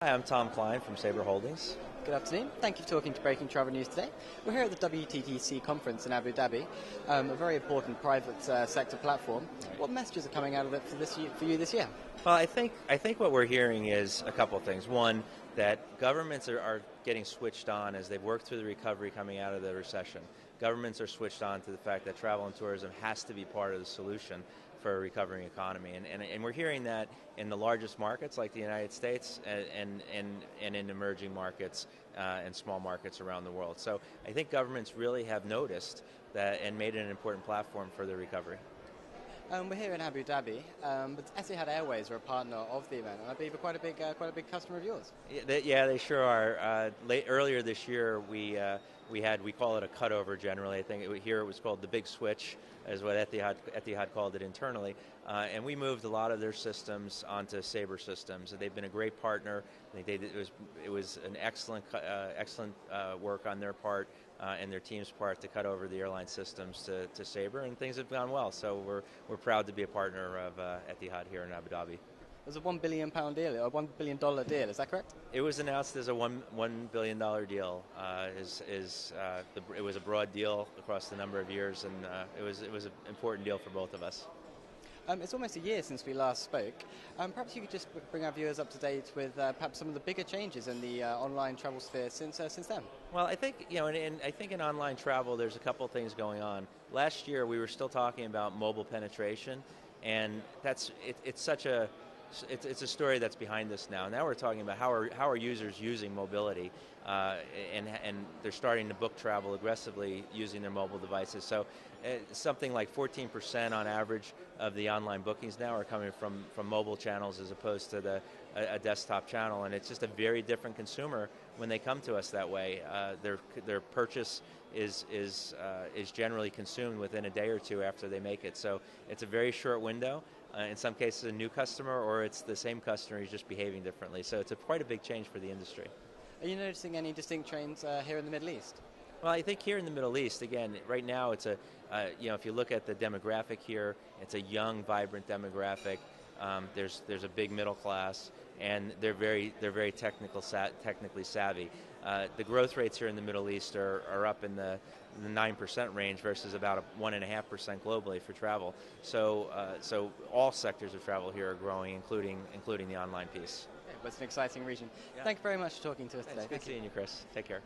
Hi, I'm Tom Klein from Sabre Holdings. Good afternoon. Thank you for talking to Breaking Travel News today. We're here at the WTTC conference in Abu Dhabi, a very important private sector platform. What messages are coming out of it for you this year? Well, I think what we're hearing is a couple of things. One, that governments are getting switched on as they've worked through the recovery coming out of the recession. Governments are switched on to the fact that travel and tourism has to be part of the solution for a recovering economy, and we're hearing that in the largest markets like the United States and in emerging markets and small markets around the world. So I think governments really have noticed that and made it an important platform for the recovery. We're here in Abu Dhabi, but Etihad Airways are a partner of the event, and I believe are quite a big customer of yours. Yeah, they sure are. Earlier this year, we call it a cutover generally. I think here it was called the Big Switch, is what Etihad called it internally. And we moved a lot of their systems onto Sabre systems. They've been a great partner. I think it was an excellent work on their part and their team's part to cut over the airline systems to Sabre, and things have gone well. So we're proud to be a partner of Etihad here in Abu Dhabi. It was a £1 billion deal, or $1 billion deal. Is that correct? It was announced as a $1 billion deal. It was a broad deal across the number of years, and it was an important deal for both of us. It's almost a year since we last spoke. Perhaps you could just bring our viewers up to date with perhaps some of the bigger changes in the online travel sphere since then. Well, I think I think in online travel, there's a couple of things going on. Last year, we were still talking about mobile penetration, and it's a story that's behind us now. Now we're talking about how are users using mobility, and they're starting to book travel aggressively using their mobile devices. So something like 14% on average of the online bookings now are coming from mobile channels as opposed to a desktop channel, and it's just a very different consumer when they come to us that way. Their purchase is generally consumed within a day or two after they make it. So it's a very short window. In some cases, a new customer, or it's the same customer who's just behaving differently. So it's quite a big change for the industry. Are you noticing any distinct trends here in the Middle East? Well, I think here in the Middle East, again, right now it's if you look at the demographic here, it's a young, vibrant demographic. There's a big middle class, and they're very technically savvy. The growth rates here in the Middle East are up in the 9% range versus about 1.5% globally for travel. So all sectors of travel here are growing, including the online piece. It's an exciting region. Yeah. Thank you very much for talking to us today. It's good seeing you, Chris. Take care.